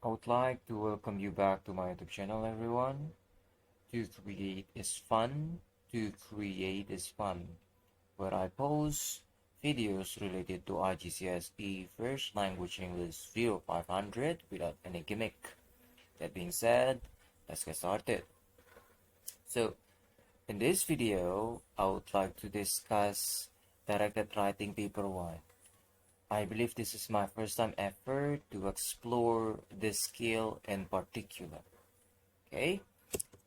I would like to welcome you back to my YouTube channel, everyone. To create is fun. To create is fun, where I post videos related to IGCSE First Language English 0500 without any gimmick. That being said, let's get started. So, in this video, I would like to discuss directed writing paper 1. I believe this is my first time ever to explore this skill in particular. Okay,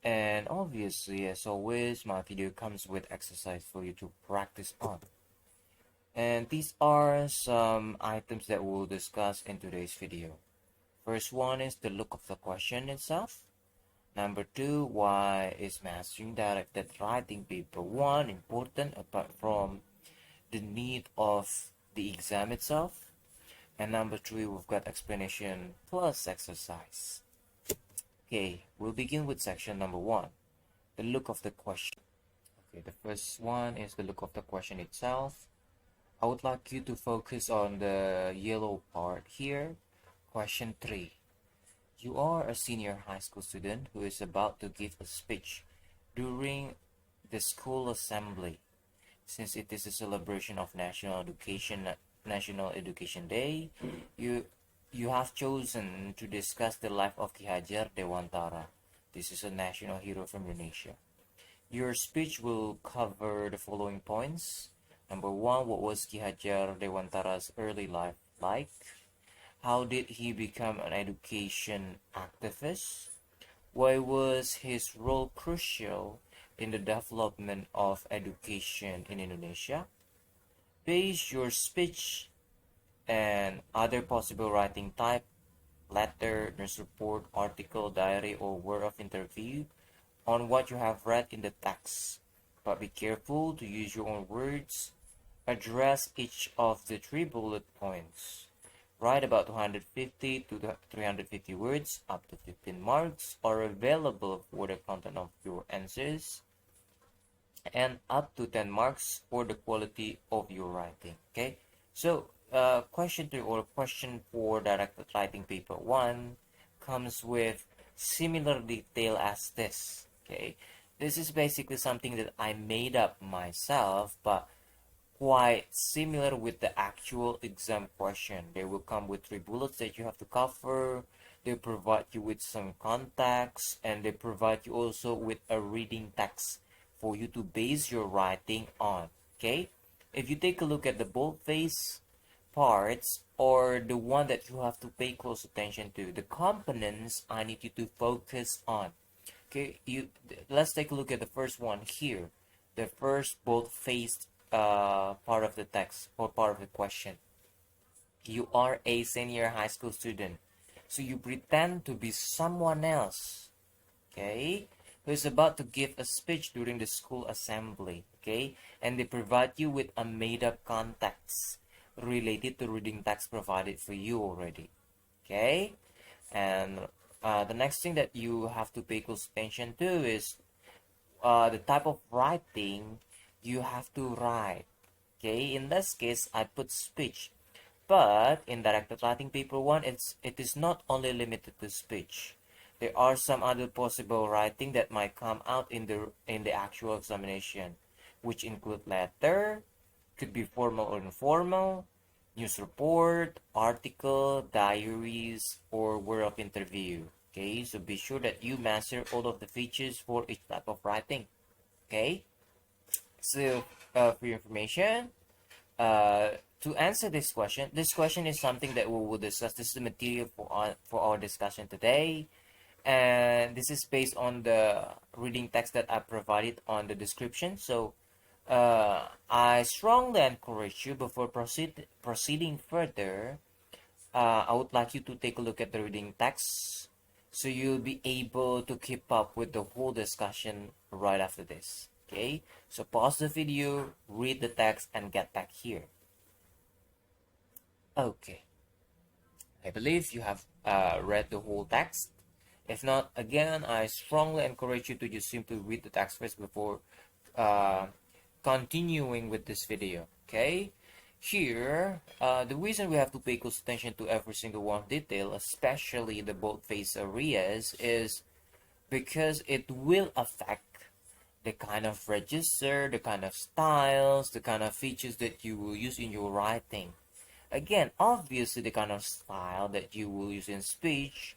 and obviously, as always, my video comes with exercise for you to practice on. And these are some items that we'll discuss in today's video. First one is the look of the question itself. Number two, why is mastering directed writing paper 1 important apart from the need of the exam itself? And number three, we've got explanation plus exercise. Okay, we'll begin with section number 1, the look of the question. Okay, the first one is the look of the question itself. I would like you to focus on the yellow part here. Question 3. You are a senior high school student who is about to give a speech during the school assembly. Since it is a celebration of National Education Day, you have chosen to discuss the life of Ki Hajar Dewantara. This is a national hero from Indonesia. Your speech will cover the following points. Number 1, what was Ki Hajar Dewantara's early life like? How did he become an education activist? Why was his role crucial in the development of education in Indonesia? Base your speech and other possible writing type, letter, news report, article, diary, or word of interview on what you have read in the text. But be careful to use your own words. Address each of the 3 bullet points. Write about 250 to 350 words. Up to 15 marks are available for the content of your answers, and up to 10 marks for the quality of your writing. Okay, so question 3 or question 4 directed writing paper 1 comes with similar detail as this. Okay, this is basically something that I made up myself, but quite similar with the actual exam question. They will come with 3 bullets that you have to cover. They provide you with some context, and they provide you also with a reading text for you to base your writing on. Okay, if you take a look at the boldface parts, or the one that you have to pay close attention to, the components I need you to focus on. Okay, let's take a look at the first one here, the first bold-faced part of the text or part of the question. You are a senior high school student, so you pretend to be someone else, okay, who is about to give a speech during the school assembly, okay, and they provide you with a made-up context related to reading text provided for you already, okay. And the next thing that you have to pay close attention to is the type of writing you have to write. Okay, in this case, I put speech, but in directed writing paper 1, it is not only limited to speech. There are some other possible writing that might come out in the actual examination, which include letter, could be formal or informal, news report, article, diaries, or word of interview. Okay, so be sure that you master all of the features for each type of writing. Okay. So, for your information, to answer this question is something that we will discuss. This is the material for our discussion today, and this is based on the reading text that I provided on the description. So, I strongly encourage you, before proceeding further, I would like you to take a look at the reading text, so you'll be able to keep up with the whole discussion right after this. Okay, so pause the video, read the text, and get back here. Okay, I believe you have read the whole text. If not, again, I strongly encourage you to just simply read the text first before continuing with this video. Okay, Here, the reason we have to pay close attention to every single one detail, especially the bold-faced areas, is because it will affect the kind of register, the kind of styles, the kind of features that you will use in your writing. Again, obviously, the kind of style that you will use in speech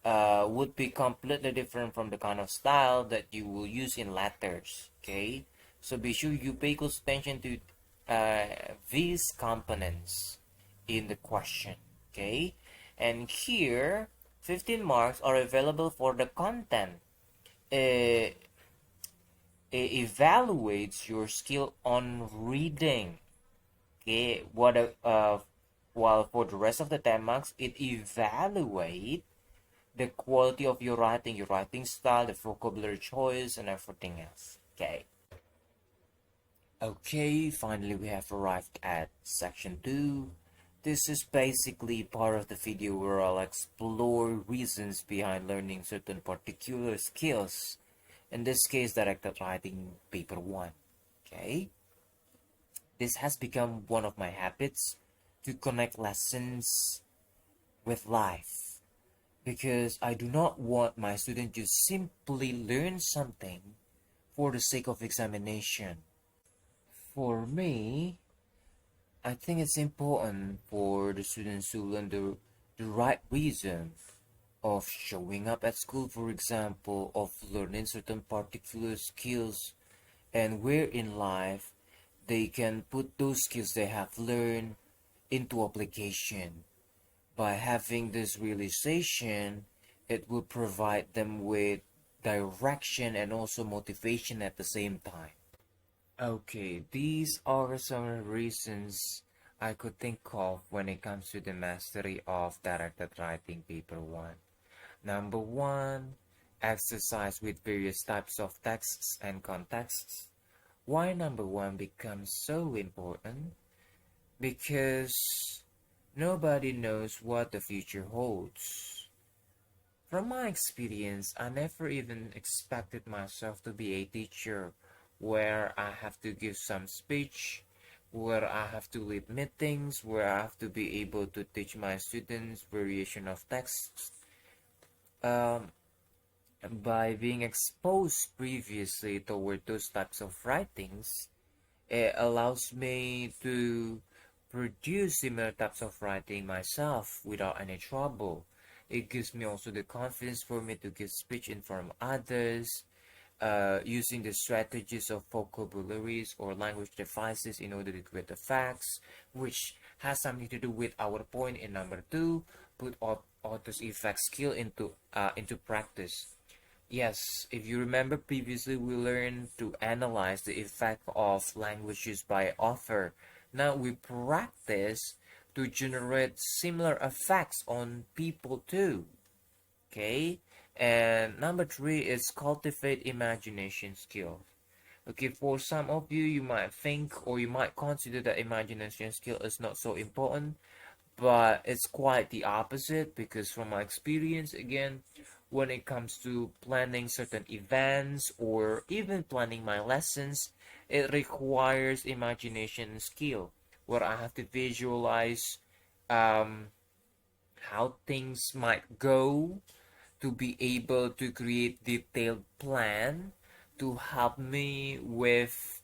would be completely different from the kind of style that you will use in letters. Okay, so be sure you pay close attention to these components in the question. Okay, and here 15 marks are available for the content. It evaluates your skill on reading. Okay, while for the rest of the 10 marks, it evaluates the quality of your writing style, the vocabulary choice, and everything else. Okay. Okay, finally we have arrived at section 2. This is basically part of the video where I'll explore reasons behind learning certain particular skills. In this case, directed writing paper 1. Okay. This has become one of my habits to connect lessons with life, because I do not want my student to simply learn something for the sake of examination. For me, I think it's important for the students to learn the right reason of showing up at school, for example, of learning certain particular skills, and where in life they can put those skills they have learned into application. By having this realization, it will provide them with direction and also motivation at the same time. Okay, these are some reasons I could think of when it comes to the mastery of directed writing paper 1. Number 1, exercise with various types of texts and contexts. Why number 1 becomes so important? Because nobody knows what the future holds. From my experience, I never even expected myself to be a teacher where I have to give some speech, where I have to lead meetings, where I have to be able to teach my students variation of texts. By being exposed previously toward those types of writings, it allows me to produce similar types of writing myself without any trouble. It gives me also the confidence for me to give speech in front of others, using the strategies of vocabularies or language devices in order to create the facts, which has something to do with our point in number 2, put author's effect skill into practice. Yes, if you remember previously, we learned to analyze the effect of language used by author. Now we practice to generate similar effects on people too. Okay, and number 3 is cultivate imagination skills. Okay, for some of you, you might think or you might consider that imagination skill is not so important, but it's quite the opposite, because from my experience, again, when it comes to planning certain events or even planning my lessons, it requires imagination skill, where I have to visualize how things might go, to be able to create detailed plan to help me with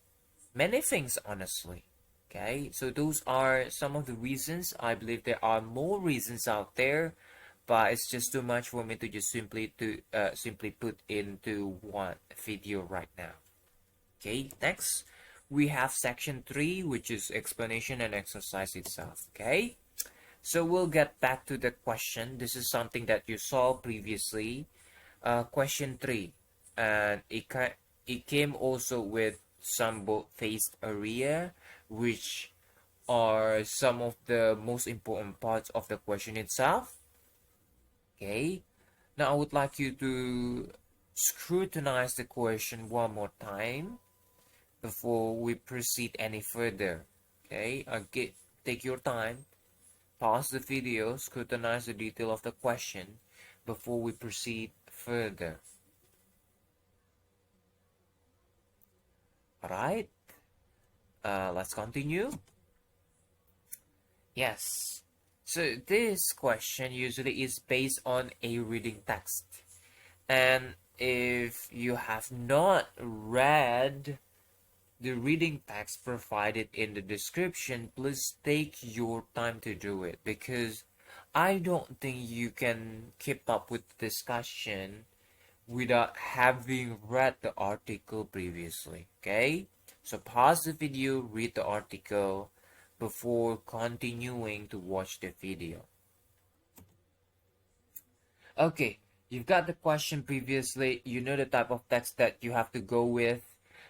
many things, honestly. Okay, so those are some of the reasons. I believe there are more reasons out there, but it's just too much for me to just simply put into one video right now. Okay, next we have section 3, which is explanation and exercise itself. Okay, so we'll get back to the question. This is something that you saw previously. Question 3, and it came also with some bold-faced area, which are some of the most important parts of the question itself. Okay, now I would like you to scrutinize the question one more time before we proceed any further. Okay, take your time, pause the video, scrutinize the detail of the question before we proceed further. Alright, let's continue. Yes. So this question usually is based on a reading text. And if you have not read the reading text provided in the description, please take your time to do it, because I don't think you can keep up with the discussion without having read the article previously. Okay? So pause the video, read the article before continuing to watch the video. Okay, you've got the question previously. You know the type of text that you have to go with.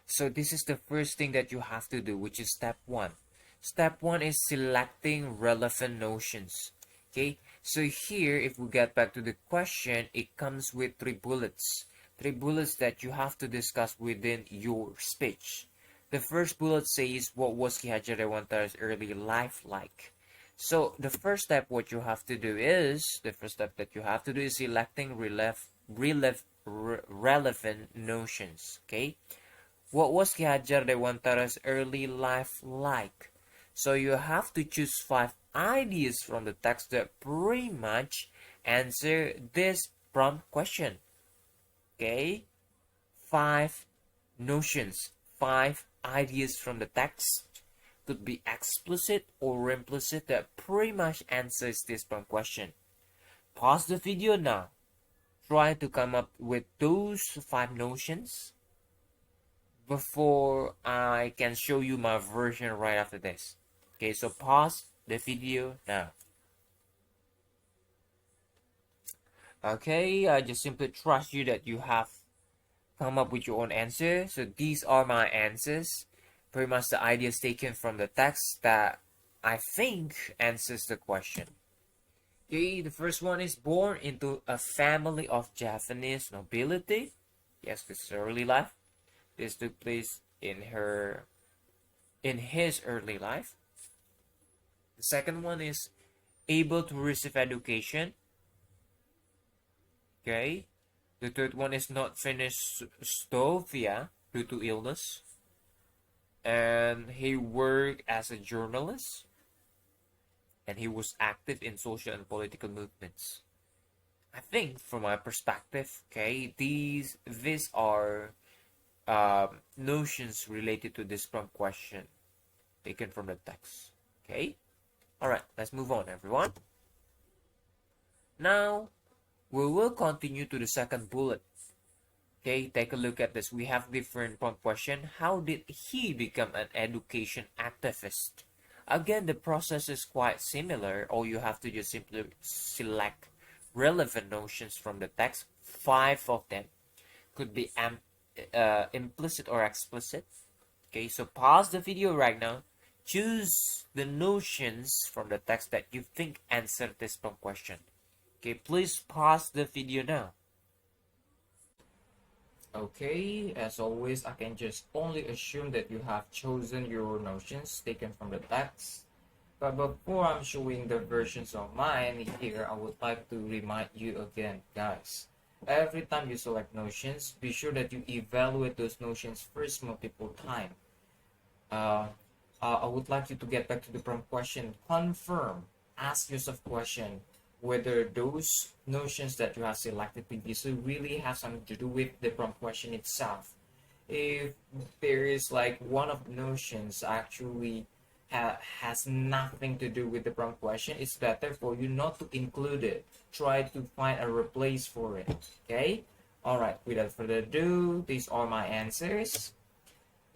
So this is the first thing that you have to do, which is step one. Step one is selecting relevant notions. Okay, so here, if we get back to the question, it comes with three bullets. Three bullets that you have to discuss within your speech. The first bullet says, what was Ki Hajar Dewantara's early life like? So the first step, what you have to do is, selecting relevant notions. Okay, what was Ki Hajar Dewantara's early life like? So you have to choose 5 ideas from the text that pretty much answer this prompt question. Okay, 5 notions, 5 ideas from the text, could be explicit or implicit, that pretty much answers this prompt question. Pause the video now. Try to come up with those 5 notions before I can show you my version right after this. Okay, so pause the video now. Okay, I just simply trust you that you have come up with your own answer. So these are my answers. Pretty much the ideas taken from the text that I think answers the question. Okay, the first one is born into a family of Japanese nobility. Yes, this is early life. This took place in his early life. The second one is able to receive education. Okay. The third one is not finished Stovia due to illness. And he worked as a journalist. And he was active in social and political movements. I think, from my perspective, okay, these are notions related to this prompt question taken from the text. Okay, all right, let's move on, everyone. Now we will continue to the second bullet. Okay, take a look at this. We have different prompt question. How did he become an education activist? Again, the process is quite similar. All you have to just simply select relevant notions from the text. 5 of them could be implicit or explicit. Okay, so pause the video right now. Choose the notions from the text that you think answer this prompt question. Okay, please pause the video now. Okay, as always, I can just only assume that you have chosen your notions taken from the text. But before I'm showing the versions of mine here, I would like to remind you again, guys. Every time you select notions, be sure that you evaluate those notions first multiple times. I would like you to get back to the prompt question. Confirm. Ask yourself question whether those notions that you have selected previously really have something to do with the prompt question itself. If there is like one of the notions actually has nothing to do with the prompt question, it's better for you not to include it. Try to find a replace for it. Okay? Alright, without further ado, these are my answers.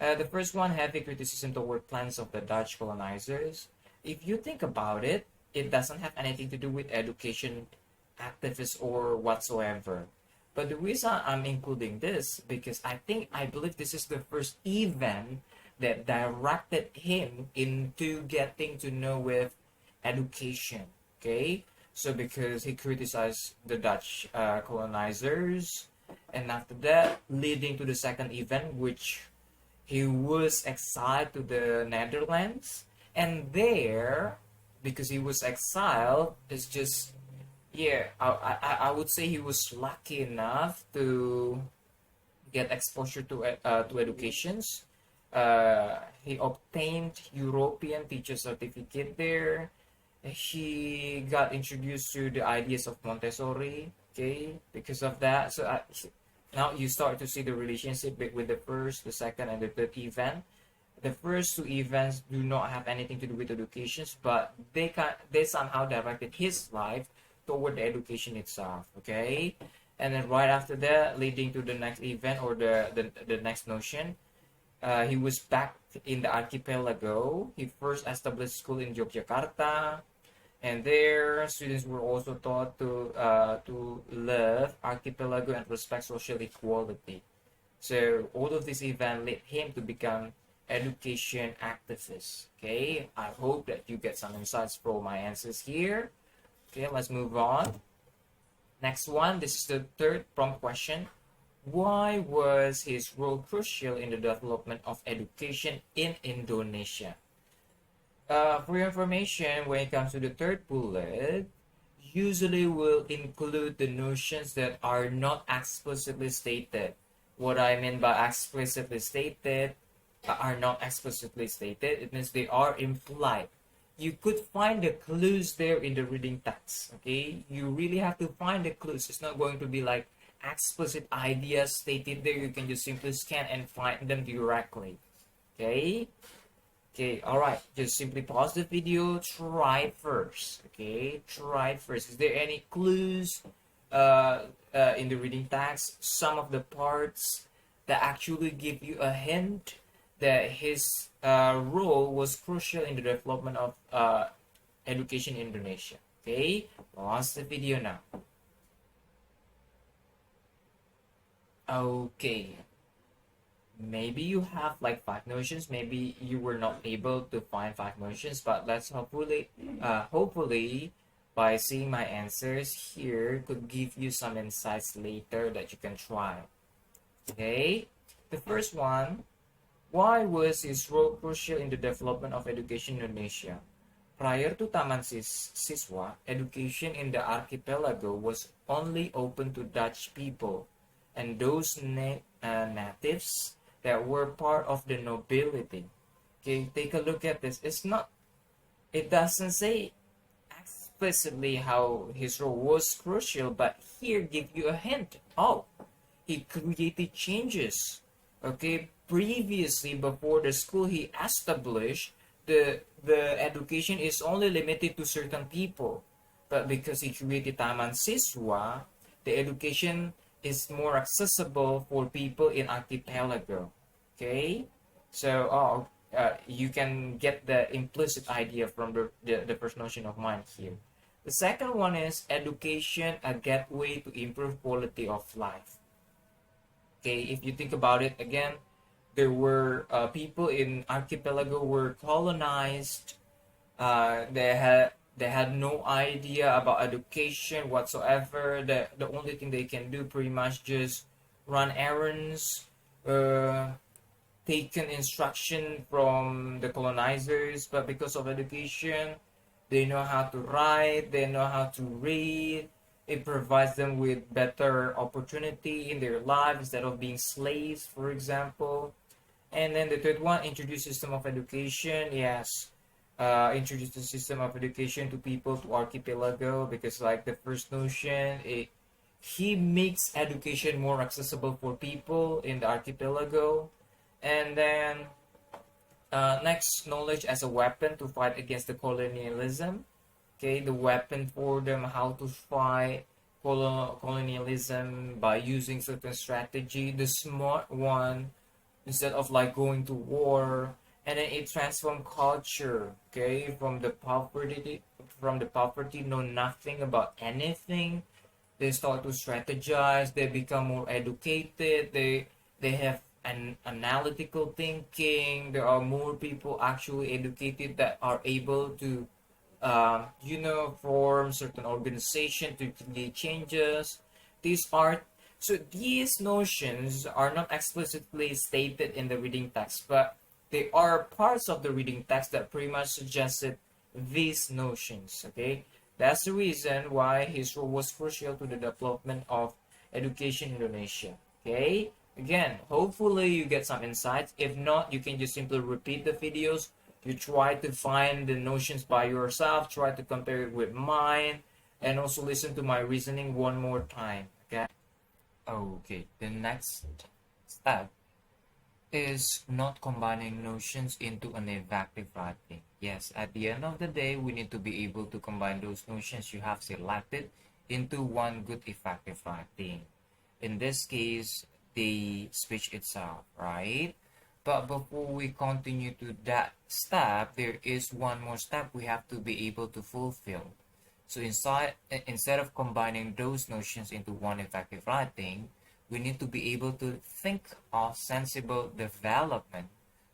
The first one, heavy criticism toward plans of the Dutch colonizers. If you think about it, it doesn't have anything to do with education activists or whatsoever. But the reason I'm including this, because I believe this is the first event that directed him into getting to know with education. Okay, so because he criticized the Dutch colonizers, and after that, leading to the second event, which he was exiled to the Netherlands, and there, because he was exiled, it's just, yeah, I would say he was lucky enough to get exposure to educations. He obtained European teacher certificate there, he got introduced to the ideas of Montessori. Okay, because of that, so now you start to see the relationship with the first, the second, and the third event. The first two events do not have anything to do with education, but they somehow directed his life toward the education itself. Okay, and then right after that, leading to the next event or the next notion, he was back in the archipelago. He first established school in Yogyakarta, and there students were also taught to love archipelago and respect social equality. So all of this event led him to become education activist. Okay, I hope that you get some insights from my answers here. Okay, let's move on. Next one, this is the third prompt question. Why was his role crucial in the development of education in Indonesia? For your information, when it comes to the third bullet, usually will include the notions that are not explicitly stated. What I mean by explicitly stated, are not explicitly stated, it means they are implied. You could find the clues there in the reading text. Okay, you really have to find the clues. It's not going to be like explicit ideas stated there. You can just simply scan and find them directly. Okay, all right, just simply pause the video, try first. Okay, try first. Is there any clues in the reading text? Some of the parts that actually give you a hint that his role was crucial in the development of education in Indonesia. Okay, pause the video now. Okay, maybe you have like 5 notions. Maybe you were not able to find 5 notions, but let's hopefully by seeing my answers here could give you some insights later that you can try. Okay, the first one. Why was his role crucial in the development of education in Indonesia? Prior to Taman Siswa, education in the archipelago was only open to Dutch people and those natives that were part of the nobility. Okay, take a look at this. It doesn't say explicitly how his role was crucial, but here give you a hint. Oh, he created changes. Okay, previously before the school he established, the education is only limited to certain people, but because he created Taman Siswa, the education is more accessible for people in archipelago. Okay, so you can get the implicit idea from the first notion of mine here. The second one is education, a gateway to improve quality of life. Okay, if you think about it again, there were people in archipelago were colonized. They had no idea about education whatsoever. The only thing they can do pretty much just run errands, taken instruction from the colonizers. But because of education, they know how to write, they know how to read. It provides them with better opportunity in their lives instead of being slaves, for example. And then the third one, introduce system of education. Yes, introduce the system of education to people, to archipelago, because like the first notion, he makes education more accessible for people in the archipelago. And then next, knowledge as a weapon to fight against the colonialism. Okay, the weapon for them, how to fight colonialism by using certain strategy. The smart one, instead of like going to war. And then it transformed culture. Okay, from the poverty, know nothing about anything. They start to strategize. They become more educated. They have an analytical thinking. There are more people actually educated that are able to form certain organization to create changes. These notions are not explicitly stated in the reading text, but they are parts of the reading text that pretty much suggested these notions. Okay, that's the reason why his role was crucial to the development of education in Indonesia. Okay, again, hopefully you get some insights. If not, you can just simply repeat the videos You try to find the notions by yourself, try to compare it with mine, and also listen to my reasoning one more time. Okay? Okay, the next step is not combining notions into an effective writing. Yes, at the end of the day, we need to be able to combine those notions you have selected into one good effective writing. In this case, the speech itself, right? But before we continue to that step, there is one more step we have to be able to fulfill. So instead of combining those notions into one effective writing, we need to be able to think of sensible development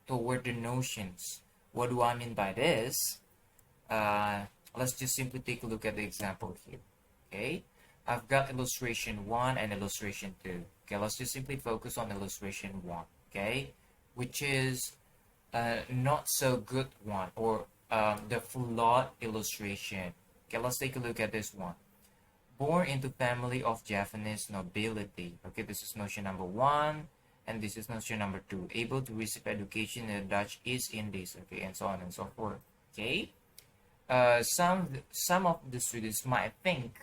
toward the notions. What do I mean by this? Let's just simply take a look at the example here. Okay, I've got illustration 1 and illustration 2. Okay, let's just simply focus on illustration 1. Okay, which is not so good one, or the flawed illustration. Okay, let's take a look at this one. Born into family of Japanese nobility. Okay, this is notion number 1, and this is notion number 2. Able to receive education in the Dutch East Indies. Okay, and so on and so forth. Okay, some of the students might think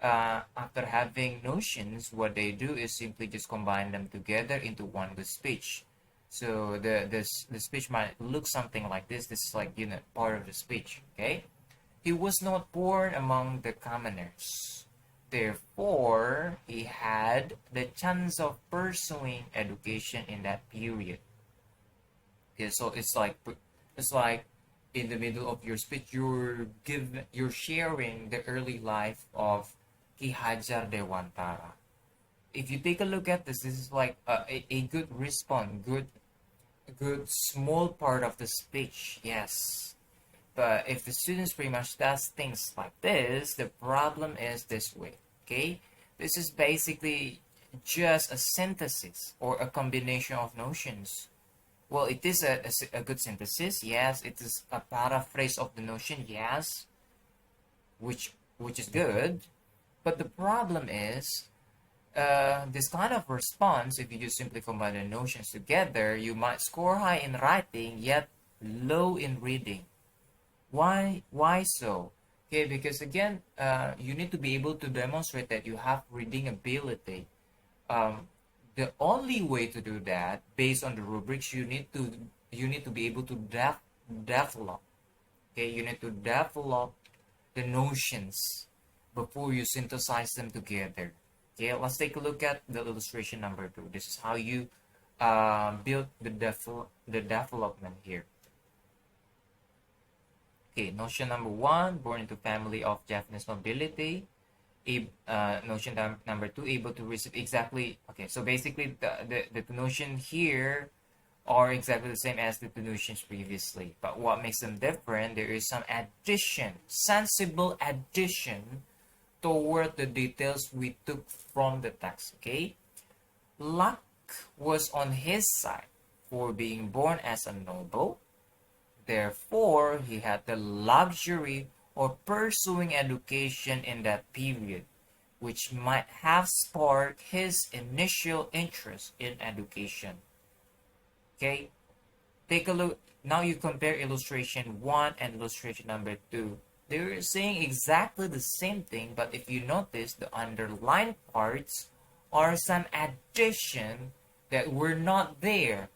after having notions, what they do is simply just combine them together into one good speech. So the speech might look something like this. This is like, you know, part of the speech. Okay. He was not born among the commoners. Therefore, he had the chance of pursuing education in that period. Okay, so it's like in the middle of your speech, you're sharing the early life of Ki Hajar Dewantara. If you take a look at this, this is like a good response, good small part of the speech. Yes. But if the students pretty much does things like this, the problem is this way. Okay, this is basically just a synthesis or a combination of notions. Well, it is a good synthesis. Yes, it is a paraphrase of the notion. Yes, which is good. But the problem is this kind of response. If you just simply combine the notions together, you might score high in writing yet low in reading. Why so? Okay, because again, you need to be able to demonstrate that you have reading ability. The only way to do that, based on the rubrics, you need to be able to develop. Okay, you need to develop the notions before you synthesize them together. Okay, let's take a look at the illustration number 2. This is how you build the development here. Okay, notion number 1, born into family of Japanese nobility. Notion number 2, able to receive exactly. Okay, so basically the notion here are exactly the same as the notions previously. But what makes them different, there is some addition, sensible addition toward the details we took from the text. Okay, luck was on his side for being born as a noble. Therefore, he had the luxury of pursuing education in that period, which might have sparked his initial interest in education. Okay, take a look. Now you compare illustration 1 and illustration number 2. They're saying exactly the same thing, but if you notice, the underlined parts are some addition that were not there.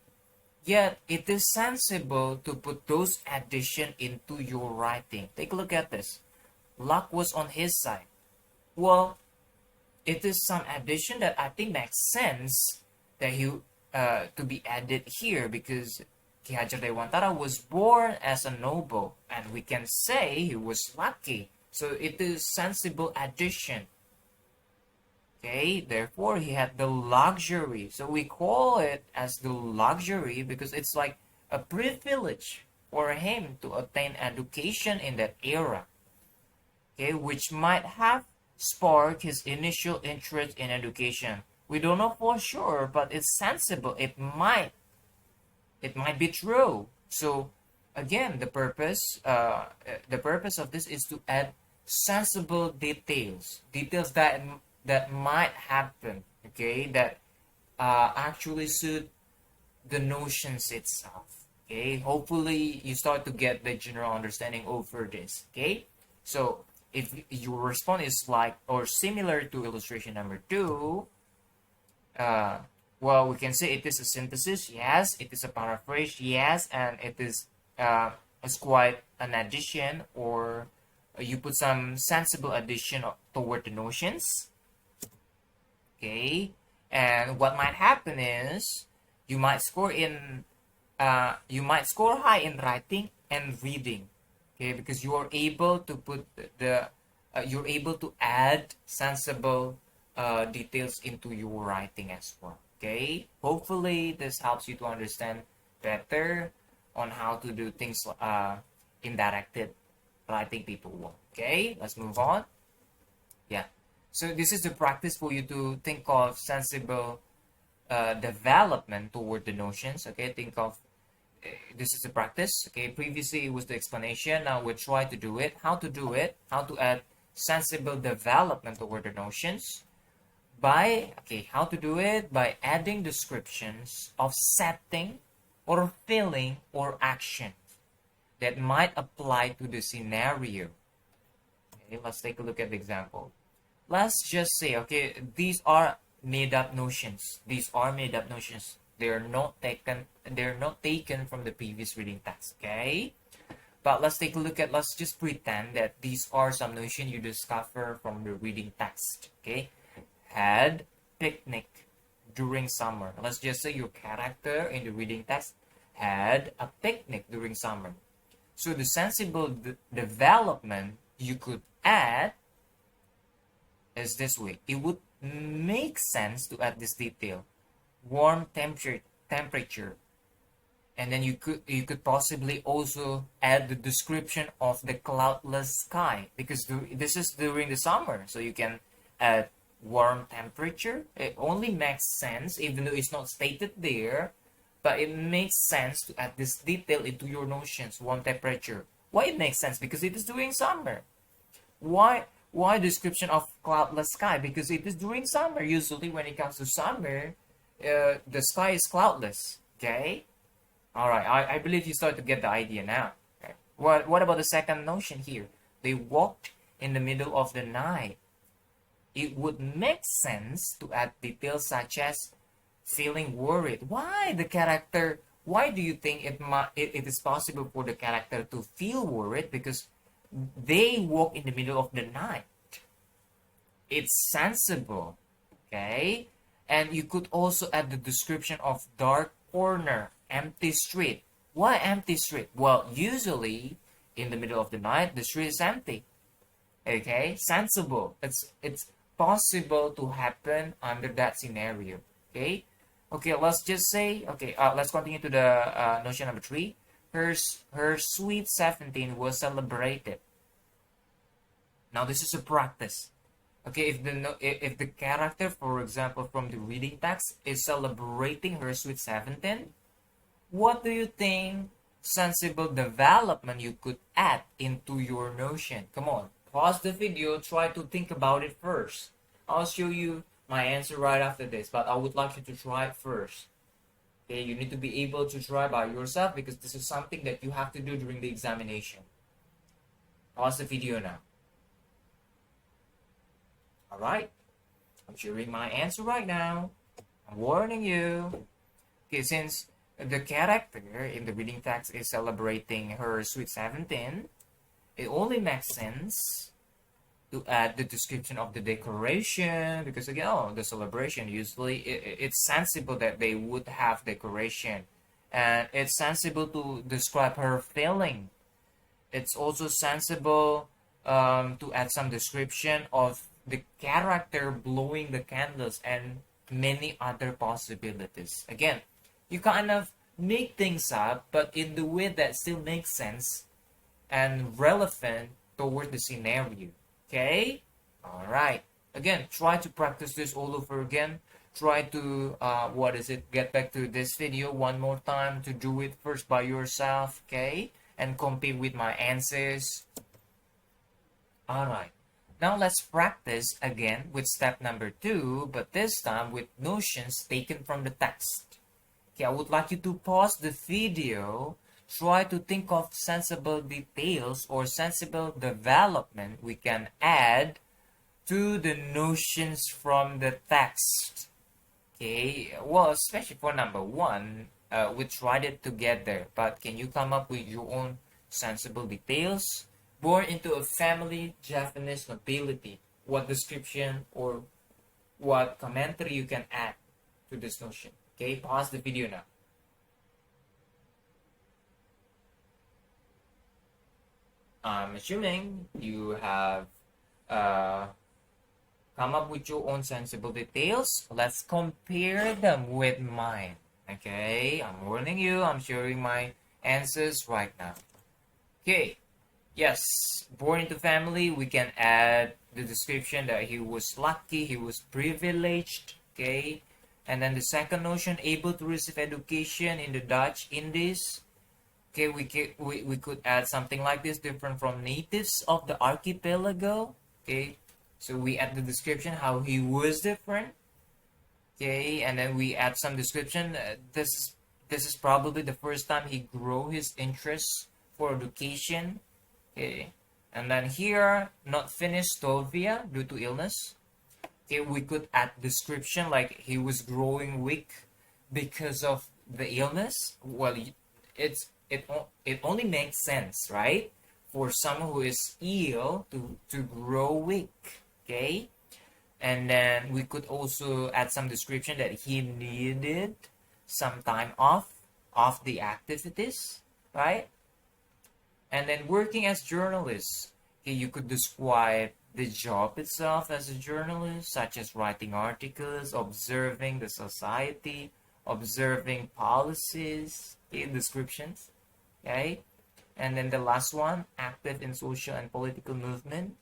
Yet, it is sensible to put those addition into your writing. Take a look at this. Luck was on his side. Well, it is some addition that I think makes sense that he to be added here, because Ki Hajar Dewantara was born as a noble, and we can say he was lucky. So it is sensible addition. Okay, therefore he had the luxury. So we call it as the luxury because it's like a privilege for him to attain education in that era. Okay, which might have sparked his initial interest in education. We don't know for sure, but it's sensible. It might be true. So again, the purpose of this is to add sensible details that might happen, okay, that actually suit the notions itself. Okay, hopefully you start to get the general understanding over this. Okay, so if your response is like or similar to illustration number 2, well, we can say it is a synthesis, yes, it is a paraphrase, yes, and it is it's quite an addition, or you put some sensible addition toward the notions. Okay, and what might happen is you might score high in writing and reading. Okay, because you are able to put you're able to add sensible details into your writing as well. Okay, hopefully this helps you to understand better on how to do things in directed writing people want. Okay, let's move on. Yeah, so this is the practice for you to think of sensible development toward the notions. Okay, think of this is the practice. Okay, previously it was the explanation. Now we'll try to do it. How to do it? How to add sensible development toward the notions? How to do it? By adding descriptions of setting or feeling or action that might apply to the scenario. Okay, let's take a look at the example. Let's just say, okay, these are made up notions. These are made up notions. They're not taken from the previous reading text. Okay? But let's take a look at, let's just pretend that these are some notions you discover from the reading text. Okay? Had picnic during summer. Let's just say your character in the reading text had a picnic during summer. So the sensible development you could add is this way. It would make sense to add this detail. Warm temperature. And then you could possibly also add the description of the cloudless sky, because this is during the summer, so you can add warm temperature. It only makes sense, even though it's not stated there, but it makes sense to add this detail into your notions. Warm temperature. Why it makes sense? Because it is during summer. Why description of cloudless sky? Because it is during summer. Usually when it comes to summer, the sky is cloudless. Okay. All right, I believe you start to get the idea now. Okay. What about the second notion here? They walked in the middle of the night. It would make sense to add details such as feeling worried. Why do you think it is possible for the character to feel worried? Because they walk in the middle of the night. It's sensible. Okay? And you could also add the description of dark corner, empty street. Why empty street? Well, usually in the middle of the night, the street is empty. Okay, sensible. It's possible to happen under that scenario. Okay, let's just say, let's continue to the notion number 3. Her sweet 17 was celebrated. Now this is a practice. Okay, if the character, for example, from the reading text is celebrating her sweet 17, what do you think sensible development you could add into your notion? Come on, pause the video, try to think about it first. I'll show you my answer right after this, but I would like you to try it first. Okay, you need to be able to try by yourself, because this is something that you have to do during the examination. Pause the video now. Alright, I'm sharing my answer right now. I'm warning you. Okay, since the character in the reading text is celebrating her sweet 17, it only makes sense to add the description of the decoration, because again, the celebration, usually it's sensible that they would have decoration, and it's sensible to describe her feeling. It's also sensible to add some description of the character blowing the candles and many other possibilities. Again, you kind of make things up, but in the way that still makes sense and relevant toward the scenario. Okay? Alright. Again, try to practice this all over again. Try to, get back to this video one more time, to do it first by yourself, okay? And compare with my answers. Alright. Now let's practice again with step number 2, but this time with notions taken from the text. Okay, I would like you to pause the video, try to think of sensible details or sensible development we can add to the notions from the text. Okay, well, especially for number one, we tried it together, but can you come up with your own sensible details? Born into a family, Japanese nobility. What description or what commentary you can add to this notion? Okay, pause the video now. I'm assuming you have come up with your own sensible details. Let's compare them with mine. Okay, I'm warning you, I'm sharing my answers right now. Okay, yes, born into family, we can add the description that he was lucky, he was privileged. Okay, and then the second notion, able to receive education in the Dutch Indies. Okay, we could add something like this, different from natives of the archipelago. Okay, so we add the description how he was different. Okay, and then we add some description. This is probably the first time he grew his interest for education. Okay, and then here, not finished Stovia due to illness. Okay, we could add description like he was growing weak because of the illness. Well, it only makes sense, right? For someone who is ill to grow weak. Okay, and then we could also add some description that he needed some time off the activities, right? And then working as journalists, okay, you could describe the job itself as a journalist, such as writing articles, observing the society, observing policies, okay, descriptions, okay? And then the last one, active in social and political movement,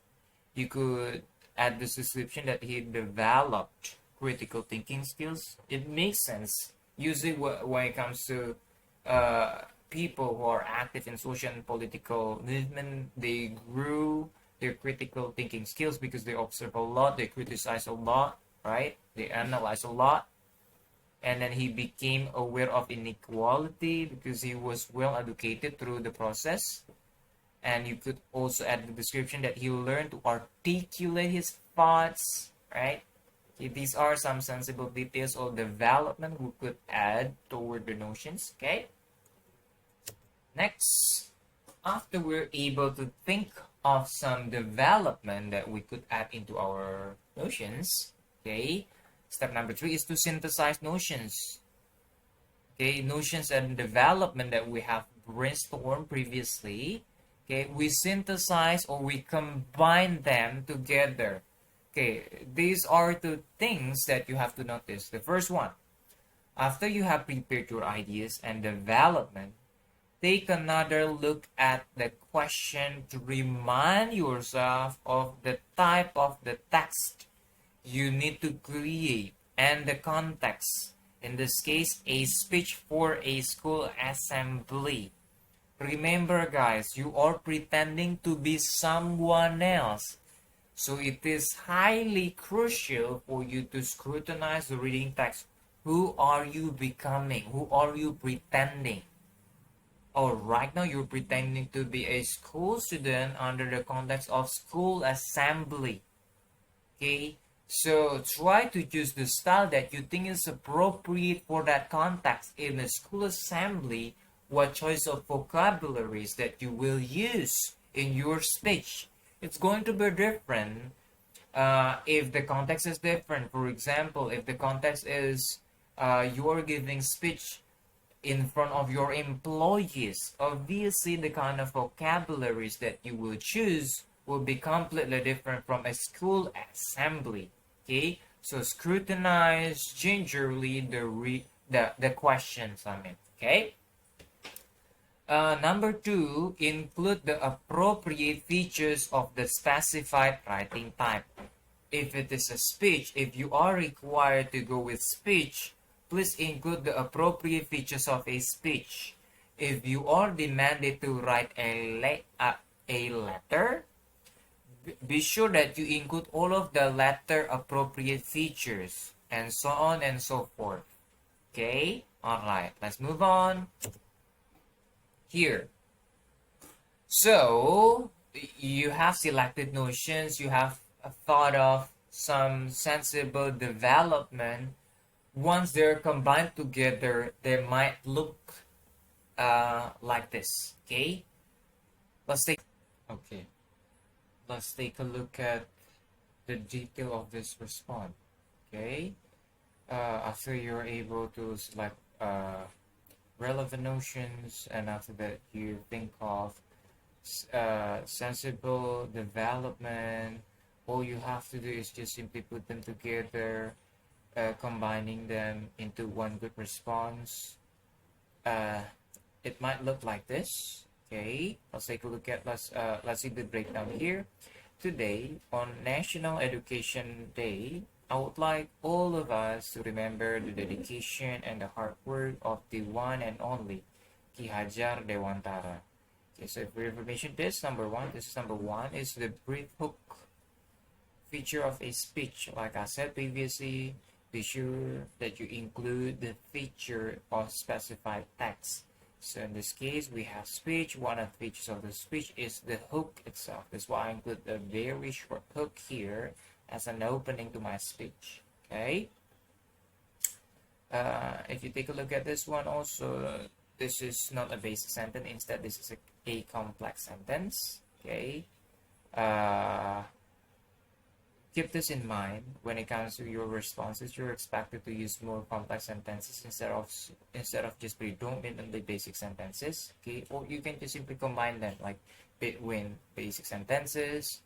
you could add this description that he developed critical thinking skills. It makes sense. Usually when it comes to people who are active in social and political movement, they grew their critical thinking skills because they observe a lot, they criticize a lot, right? They analyze a lot. And then he became aware of inequality because he was well educated through the process. And you could also add the description that he learned to articulate his thoughts, right? Okay, these are some sensible details or development we could add toward the notions, okay? Next, after we're able to think of some development that we could add into our notions, okay? Step number 3 is to synthesize notions. Okay, notions and development that we have brainstormed previously. Okay, we synthesize or we combine them together. Okay, these are the things that you have to notice. The first one, after you have prepared your ideas and development, take another look at the question to remind yourself of the type of the text you need to create and the context. In this case, a speech for a school assembly. Remember, guys, you are pretending to be someone else. So it is highly crucial for you to scrutinize the reading text. Who are you becoming? Who are you pretending? Oh, right now you're pretending to be a school student under the context of school assembly. Okay? So try to use the style that you think is appropriate for that context. In a school assembly, what choice of vocabularies that you will use in your speech. It's going to be different if the context is different. For example, if the context is you are giving speech in front of your employees, obviously the kind of vocabularies that you will choose will be completely different from a school assembly. Okay, so scrutinize gingerly the questions. Okay. Number 2, include the appropriate features of the specified writing type. If it is a speech, if you are required to go with speech, please include the appropriate features of a speech. If you are demanded to write a letter, be sure that you include all of the letter appropriate features and so on and so forth. Okay? Alright, let's move on. Here. So, you have selected notions, you have thought of some sensible development. Once they're combined together, they might look like this. Okay? Let's take okay. Let's take a look at the detail of this response. Okay? After you're able to select relevant notions, and after that you think of sensible development, all you have to do is just simply put them together, combining them into one good response. It might look like this. Okay, let's take a look at let's see the breakdown here. Today, on National Education Day, I would like all of us to remember the dedication and the hard work of the one and only Ki Hajar Dewantara. Okay, so for information, this is number one is the brief hook feature of a speech. Like I said previously, be sure that you include the feature of specified text. So in this case, we have speech. One of the features of the speech is the hook itself. That's why I include a very short hook here as an opening to my speech. Okay. If you take a look at this one also, this is not a basic sentence. Instead, this is a complex sentence. Okay. Keep this in mind when it comes to your responses. You're expected to use more complex sentences instead of just predominantly basic sentences. Okay, or you can just simply combine them, like between basic sentences,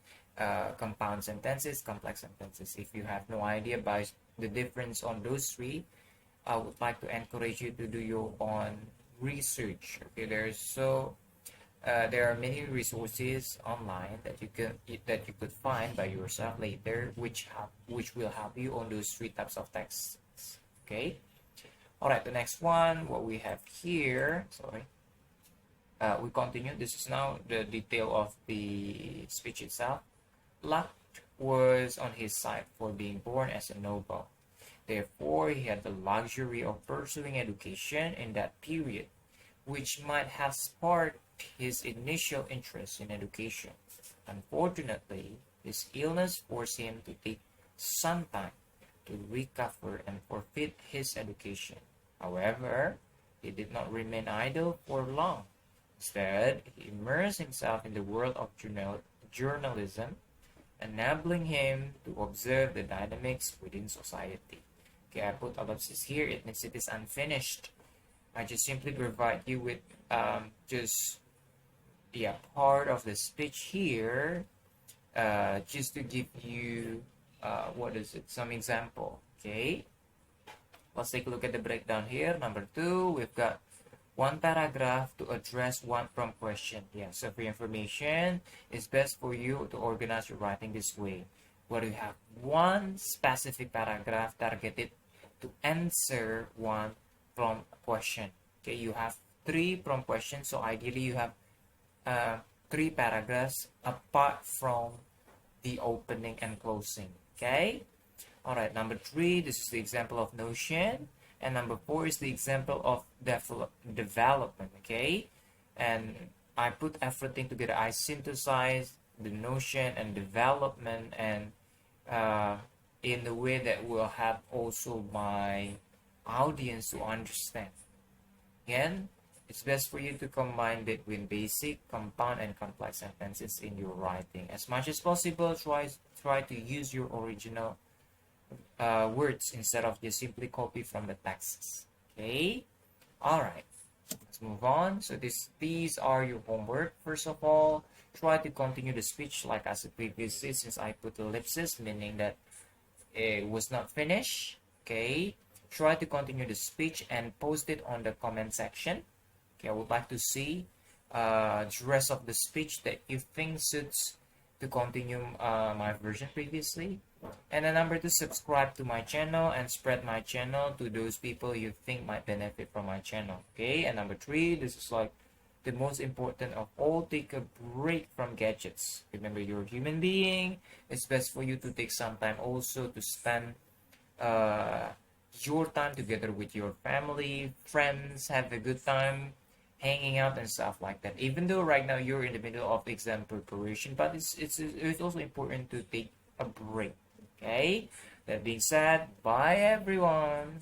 compound sentences, complex sentences. If you have no idea about the difference on those three, I would like to encourage you to do your own research. Okay, there are many resources online that you could find by yourself later, which will help you on those three types of texts. Okay. All right. The next one, what we have here. Sorry. We continue. This is now the detail of the speech itself. Luck was on his side for being born as a noble. Therefore, he had the luxury of pursuing education in that period, which might have sparked his initial interest in education. Unfortunately, his illness forced him to take some time to recover and forfeit his education. However, he did not remain idle for long. Instead, he immersed himself in the world of journalism, enabling him to observe the dynamics within society. Okay, I put ellipsis here. It means it is unfinished. I just simply provide you with part of the speech here, just to give you some example. Okay, let's take a look at the breakdown here. Number 2, we've got one paragraph to address one prompt question. Yeah, so for information, it's best for you to organize your writing this way, where you have one specific paragraph targeted to answer one prompt question. Okay, you have 3 prompt questions, so ideally you have 3 paragraphs apart from the opening and closing. Okay. All right. Number 3, this is the example of notion, and number 4 is the example of development. Okay, and I put everything together. I synthesize the notion and development, and in the way that will help also my audience to understand. Again, it's best for you to combine between basic, compound, and complex sentences in your writing. As much as possible, try to use your original words instead of just simply copy from the texts. Okay? Alright, let's move on. So these are your homework. First of all, try to continue the speech like I said previously, since I put ellipsis, meaning that it was not finished. Okay? Try to continue the speech and post it on the comment section. Okay, I would like to see the rest of the speech that you think suits to continue my version previously. And then number 2, subscribe to my channel and spread my channel to those people you think might benefit from my channel. Okay, and number 3, this is like the most important of all, take a break from gadgets. Remember, you're a human being. It's best for you to take some time also to spend your time together with your family, friends, have a good time hanging out and stuff like that. Even though right now you're in the middle of exam preparation, but it's also important to take a break. Okay? That being said, bye everyone.